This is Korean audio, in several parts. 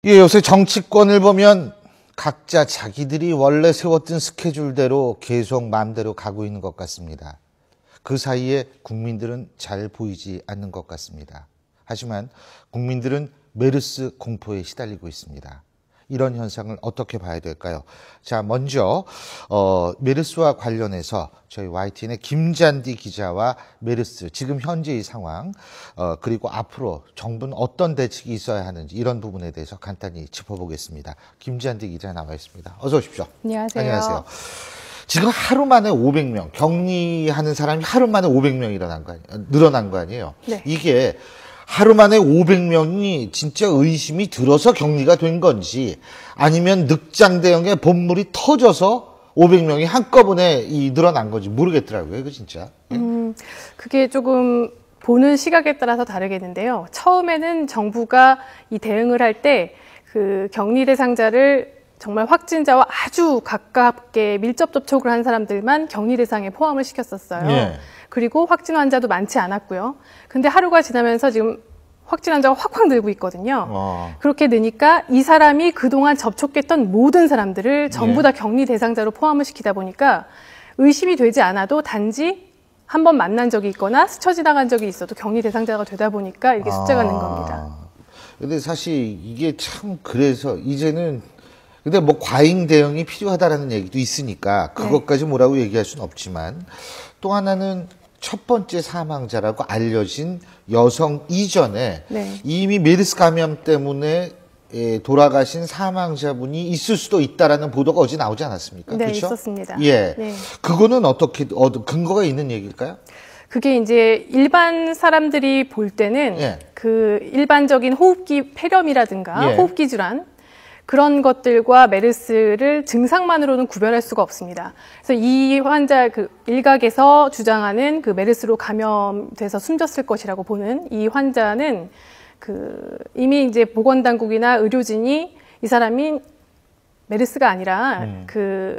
예, 요새 정치권을 보면 각자 자기들이 원래 세웠던 스케줄대로 계속 마음대로 가고 있는 것 같습니다. 그 사이에 국민들은 잘 보이지 않는 것 같습니다. 하지만 국민들은 메르스 공포에 시달리고 있습니다. 이런 현상을 어떻게 봐야 될까요? 자, 먼저 메르스와 관련해서 저희 YTN의 김잔디 기자와 메르스 지금 현재의 상황 그리고 앞으로 정부는 어떤 대책이 있어야 하는지 이런 부분에 대해서 간단히 짚어보겠습니다. 김잔디 기자 나와 있습니다. 어서 오십시오. 안녕하세요. 안녕하세요. 지금 하루 만에 500명 격리하는 사람이 하루 만에 500명 늘어난 거 아니에요? 네. 이게 하루 만에 500명이 진짜 의심이 들어서 격리가 된 건지 아니면 늑장대형의 본물이 터져서 500명이 한꺼번에 늘어난 건지 모르겠더라고요. 이거 진짜. 그게 조금 보는 시각에 따라서 다르겠는데요. 처음에는 정부가 이 대응을 할 때 그 격리 대상자를 정말 확진자와 아주 가깝게 밀접 접촉을 한 사람들만 격리 대상에 포함을 시켰었어요. 예. 그리고 확진 환자도 많지 않았고요. 근데 하루가 지나면서 지금 확진 환자가 확 늘고 있거든요. 그렇게 느니까 이 사람이 그동안 접촉했던 모든 사람들을 전부 다 격리 대상자로 포함을 시키다 보니까 의심이 되지 않아도 단지 한 번 만난 적이 있거나 스쳐 지나간 적이 있어도 격리 대상자가 되다 보니까 이게 숫자가 는 겁니다. 근데 사실 이게 참 그래서 이제는 근데 뭐 과잉 대응이 필요하다라는 얘기도 있으니까 그것까지 뭐라고 얘기할 수는 없지만 또 하나는 첫 번째 사망자라고 알려진 여성 이전에 이미 메르스 감염 때문에 돌아가신 사망자분이 있을 수도 있다라는 보도가 어제 나오지 않았습니까? 네, 그렇죠? 있었습니다. 예. 네. 그거는 어떻게 근거가 있는 얘기일까요? 그게 이제 일반 사람들이 볼 때는 그 일반적인 호흡기 폐렴이라든가 호흡기 질환 그런 것들과 메르스를 증상만으로는 구별할 수가 없습니다. 그래서 이 환자 그 일각에서 주장하는 그 메르스로 감염돼서 숨졌을 것이라고 보는 이 환자는 그 이미 이제 보건당국이나 의료진이 이 사람이 메르스가 아니라 그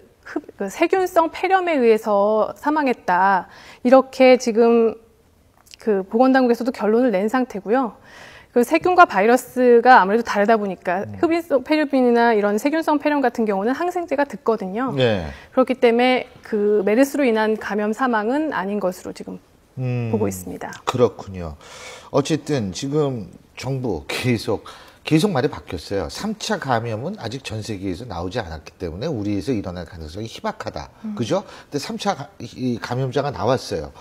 세균성 폐렴에 의해서 사망했다. 이렇게 지금 그 보건당국에서도 결론을 낸 상태고요. 그 세균과 바이러스가 아무래도 다르다 보니까 흡인성 폐렴이나 이런 세균성 폐렴 같은 경우는 항생제가 듣거든요. 그렇기 때문에 그 메르스로 인한 감염 사망은 아닌 것으로 지금 보고 있습니다. 그렇군요. 어쨌든 지금 정부 계속 말이 바뀌었어요. 3차 감염은 아직 전 세계에서 나오지 않았기 때문에 우리에서 일어날 가능성이 희박하다. 그죠? 근데 3차 감염자가 나왔어요.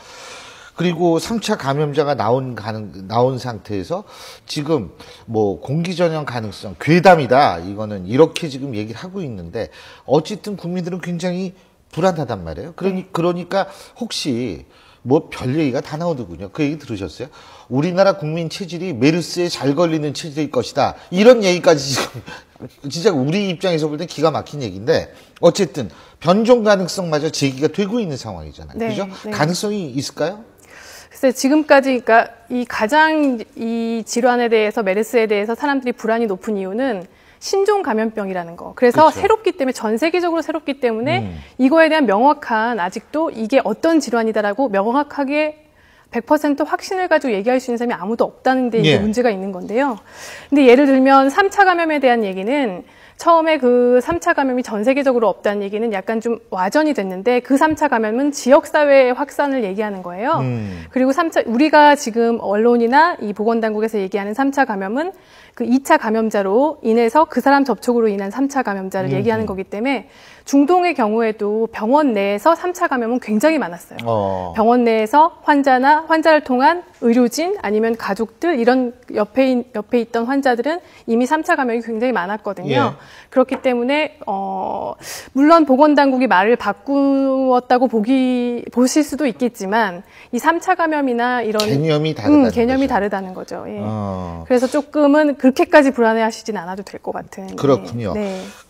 그리고 3차 감염자가 나온 상태에서 지금 뭐 공기 전염 가능성, 괴담이다. 이거는 이렇게 지금 얘기를 하고 있는데 어쨌든 국민들은 굉장히 불안하단 말이에요. 그러니까 혹시 뭐 별 얘기가 다 나오더군요. 그 얘기 들으셨어요? 우리나라 국민 체질이 메르스에 잘 걸리는 체질일 것이다. 이런 얘기까지 지금 진짜 우리 입장에서 볼 땐 기가 막힌 얘기인데 어쨌든 변종 가능성마저 제기가 되고 있는 상황이잖아요. 그죠? 가능성이 있을까요? 글쎄 지금까지 그러니까 이 질환에 대해서 메르스에 대해서 사람들이 불안이 높은 이유는 신종 감염병이라는 거. 그래서 새롭기 때문에 전 세계적으로 새롭기 때문에 이거에 대한 명확한 아직도 이게 어떤 질환이다라고 명확하게 100% 확신을 가지고 얘기할 수 있는 사람이 아무도 없다는 데 이제 문제가 있는 건데요. 근데 예를 들면 3차 감염에 대한 얘기는 처음에 그 3차 감염이 전 세계적으로 없다는 얘기는 약간 좀 와전이 됐는데 그 3차 감염은 지역사회 확산을 얘기하는 거예요. 그리고 우리가 지금 언론이나 이 보건당국에서 얘기하는 3차 감염은 그 2차 감염자로 인해서 그 사람 접촉으로 인한 3차 감염자를 얘기하는 거기 때문에 중동의 경우에도 병원 내에서 3차 감염은 굉장히 많았어요. 병원 내에서 환자를 통한 의료진 아니면 가족들 이런 옆에 있던 환자들은 이미 3차 감염이 굉장히 많았거든요. 그렇기 때문에 물론 보건당국이 말을 바꾸었다고 보실 수도 있겠지만 이 3차 감염이나 이런 개념이 다르다는 거죠. 그래서 조금은 그렇게까지 불안해하시진 않아도 될 것 같은. 그렇군요.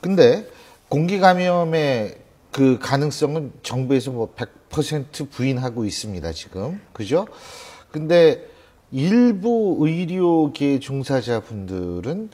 근데 공기 감염의 그 가능성은 정부에서 뭐 100% 부인하고 있습니다, 지금. 그죠? 근데 일부 의료계 종사자분들은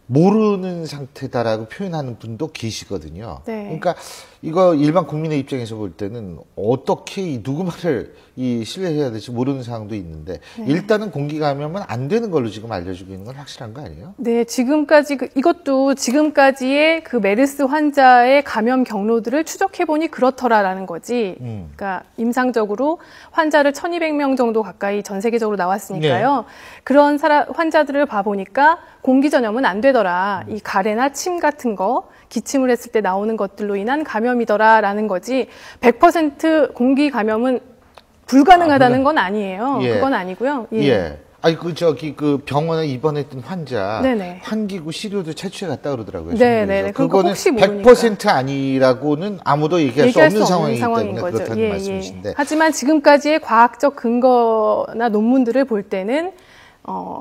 모르는 상태다라고 표현하는 분도 계시거든요. 네. 그러니까 이거 일반 국민의 입장에서 볼 때는 어떻게 이 누구 말을 이 신뢰해야 될지 모르는 상황도 있는데 네. 일단은 공기 감염은 안 되는 걸로 지금 알려지고 있는 건 확실한 거 아니에요? 네, 지금까지 이것도 지금까지의 그 메르스 환자의 감염 경로들을 추적해 보니 그렇더라라는 거지. 그러니까 임상적으로 환자를 1,200명 정도 가까이 전 세계적으로 나왔으니까요. 네. 그런 환자들을 봐 보니까 공기 전염은 안 되더라. 이 가래나 침 같은 거 기침을 했을 때 나오는 것들로 인한 감염이더라라는 거지. 100% 공기 감염은 불가능하다는 건 아니에요. 예. 그건 아니고요. 예. 예. 아니 그 병원에 입원했던 환자 네네. 환기구 시료도 채취해 갔다 그러더라고요. 네네. 그거는 혹시 모르니까. 100% 아니라고는 아무도 얘기할 수 없는 상황이기 때문에 거죠. 그렇다는 말씀이신데. 하지만 지금까지의 과학적 근거나 논문들을 볼 때는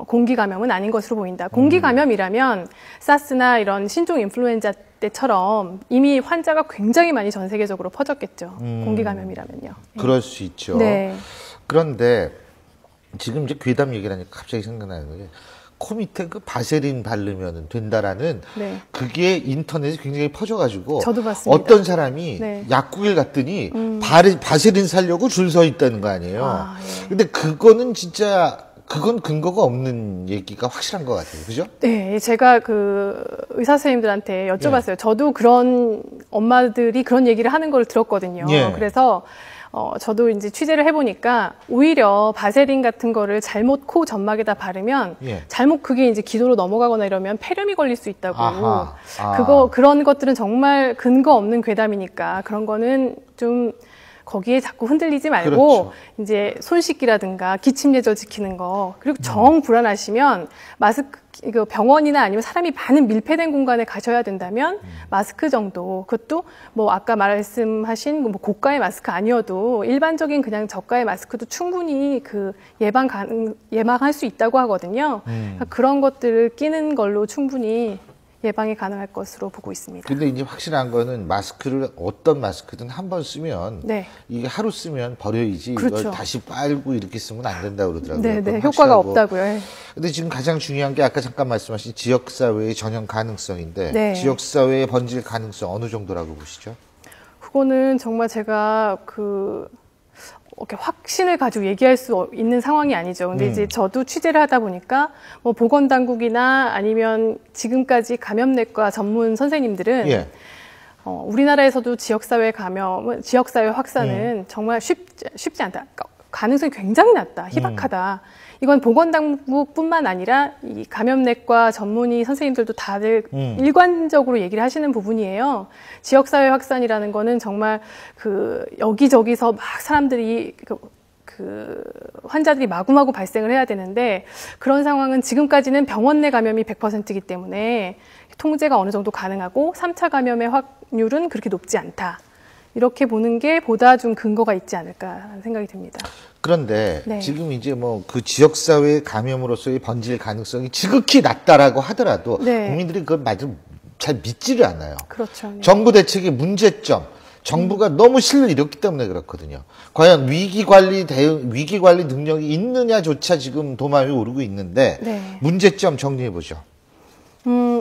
공기 감염은 아닌 것으로 보인다. 공기 감염이라면 사스나 이런 신종 인플루엔자 때처럼 이미 환자가 굉장히 많이 전 세계적으로 퍼졌겠죠. 공기 감염이라면요. 그럴 수 있죠. 네. 그런데 지금 이제 괴담 얘기라니까 갑자기 생각나는 게 코 밑에 그 바세린 바르면 된다라는 네. 그게 인터넷에 굉장히 퍼져가지고 저도 봤습니다. 어떤 사람이 네. 약국에 갔더니 바세린 사려고 줄 서 있다는 거 아니에요. 아, 예. 근데 그거는 진짜 그건 근거가 없는 얘기가 확실한 것 같아요. 그죠? 네, 제가 그 의사 선생님들한테 여쭤봤어요. 저도 그런 엄마들이 그런 얘기를 하는 걸 들었거든요. 예. 그래서 저도 이제 취재를 해보니까 오히려 바세린 같은 거를 잘못 코 점막에다 바르면 예. 잘못 그게 이제 기도로 넘어가거나 이러면 폐렴이 걸릴 수 있다고. 아하. 그런 것들은 정말 근거 없는 괴담이니까 그런 거는 좀 거기에 자꾸 흔들리지 말고 그렇죠. 이제 손 씻기라든가 기침 예절 지키는 거 그리고 정 불안하시면 마스크 이거 병원이나 아니면 사람이 많은 밀폐된 공간에 가셔야 된다면 마스크 정도 그것도 뭐 아까 말씀하신 뭐 고가의 마스크 아니어도 일반적인 그냥 저가의 마스크도 충분히 그 예방할 수 있다고 하거든요. 그러니까 그런 것들을 끼는 걸로 충분히 예방이 가능할 것으로 보고 있습니다. 근데 이제 확실한 거는 마스크를 어떤 마스크든 한 번 쓰면 네. 이게 하루 쓰면 버려야지 그렇죠. 이걸 다시 빨고 이렇게 쓰면 안 된다고 그러더라고요. 네, 그건 효과가 확실하고. 없다고요. 예. 근데 지금 가장 중요한 게 아까 잠깐 말씀하신 지역사회의 전염 가능성인데 네. 지역사회의 번질 가능성 어느 정도라고 보시죠? 그거는 정말 제가 이렇게 확신을 가지고 얘기할 수 있는 상황이 아니죠. 근데 이제 저도 취재를 하다 보니까 뭐 보건당국이나 아니면 지금까지 감염내과 전문 선생님들은 예. 우리나라에서도 지역사회 확산은 정말 쉽지 않다. 그러니까 가능성이 굉장히 낮다. 희박하다. 이건 보건당국뿐만 아니라 이 감염내과 전문의 선생님들도 다들 일관적으로 얘기를 하시는 부분이에요. 지역사회 확산이라는 거는 정말 여기저기서 막 사람들이 환자들이 마구마구 발생을 해야 되는데 그런 상황은 지금까지는 병원 내 감염이 100%이기 때문에 통제가 어느 정도 가능하고 3차 감염의 확률은 그렇게 높지 않다. 이렇게 보는 게 보다 좀 근거가 있지 않을까라는 생각이 듭니다. 그런데 네. 지금 이제 뭐 그 지역사회 감염으로서의 번질 가능성이 지극히 낮다라고 하더라도 네. 국민들이 그걸 잘 믿지를 않아요. 그렇죠. 네. 정부 대책의 문제점, 정부가 너무 실을 잃었기 때문에 그렇거든요. 과연 위기 관리 능력이 있느냐조차 지금 도마 위에 오르고 있는데 네. 문제점 정리해 보죠.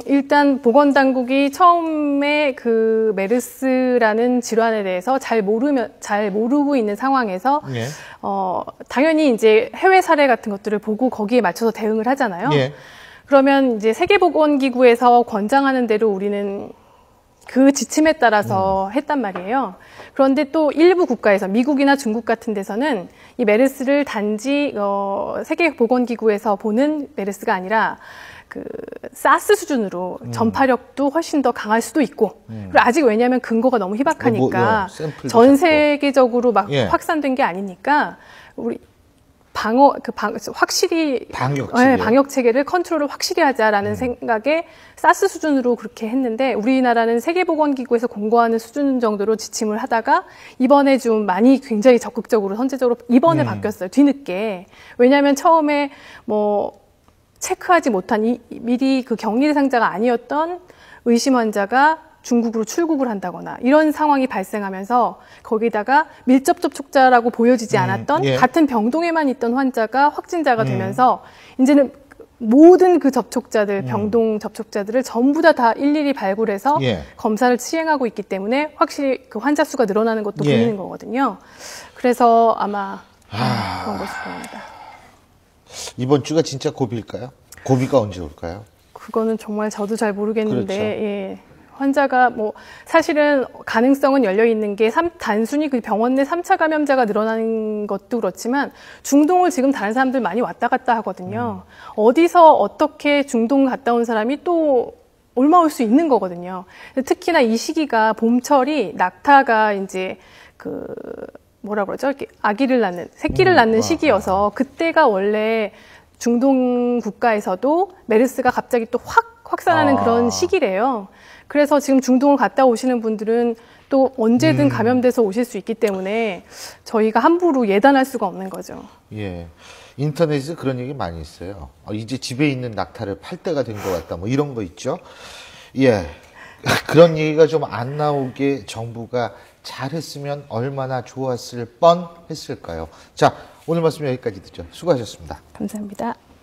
일단 보건당국이 처음에 그 메르스라는 질환에 대해서 잘 모르고 있는 상황에서 예. 당연히 이제 해외 사례 같은 것들을 보고 거기에 맞춰서 대응을 하잖아요. 예. 그러면 이제 세계보건기구에서 권장하는 대로 우리는 그 지침에 따라서 했단 말이에요. 그런데 또 일부 국가에서 미국이나 중국 같은 데서는 이 메르스를 단지 세계보건기구에서 보는 메르스가 아니라 사스 수준으로 전파력도 훨씬 더 강할 수도 있고 그리고 아직 왜냐하면 근거가 너무 희박하니까 전 세계적으로 막 예. 확산된 게 아니니까 우리 확실히 방역 체계를 컨트롤을 확실히 하자라는 생각에 사스 수준으로 그렇게 했는데 우리나라는 세계보건기구에서 공고하는 수준 정도로 지침을 하다가 이번에 좀 많이 굉장히 적극적으로 선제적으로 이번에 바뀌었어요. 뒤늦게. 왜냐하면 처음에 체크하지 못한 미리 그 격리 대상자가 아니었던 의심 환자가 중국으로 출국을 한다거나 이런 상황이 발생하면서 거기다가 밀접 접촉자라고 보여지지 않았던 예. 같은 병동에만 있던 환자가 확진자가 되면서 이제는 모든 그 접촉자들, 병동 접촉자들을 전부 다 일일이 발굴해서 예. 검사를 시행하고 있기 때문에 확실히 그 환자 수가 늘어나는 것도 예. 보이는 거거든요. 그래서 아마 그런 것일 겁니다. 이번 주가 진짜 고비일까요? 고비가 언제 올까요? 그거는 정말 저도 잘 모르겠는데, 그렇죠. 예. 환자가 뭐, 사실은 가능성은 열려 있는 게 단순히 그 병원 내 3차 감염자가 늘어나는 것도 그렇지만 중동을 지금 다른 사람들 많이 왔다 갔다 하거든요. 어디서 어떻게 중동 갔다 온 사람이 또 올라올 수 있는 거거든요. 특히나 이 시기가 봄철이 낙타가 이제 뭐라 그러죠? 이렇게 아기를 낳는, 새끼를 낳는 시기여서 그때가 원래 중동 국가에서도 메르스가 갑자기 또 확산하는 그런 시기래요. 그래서 지금 중동을 갔다 오시는 분들은 또 언제든 감염돼서 오실 수 있기 때문에 저희가 함부로 예단할 수가 없는 거죠. 예. 인터넷에 그런 얘기 많이 있어요. 이제 집에 있는 낙타를 팔 때가 된 것 같다. 뭐 이런 거 있죠. 예. 그런 얘기가 좀 안 나오게 정부가 잘했으면 얼마나 좋았을 뻔했을까요? 자, 오늘 말씀 여기까지 듣죠. 수고하셨습니다. 감사합니다.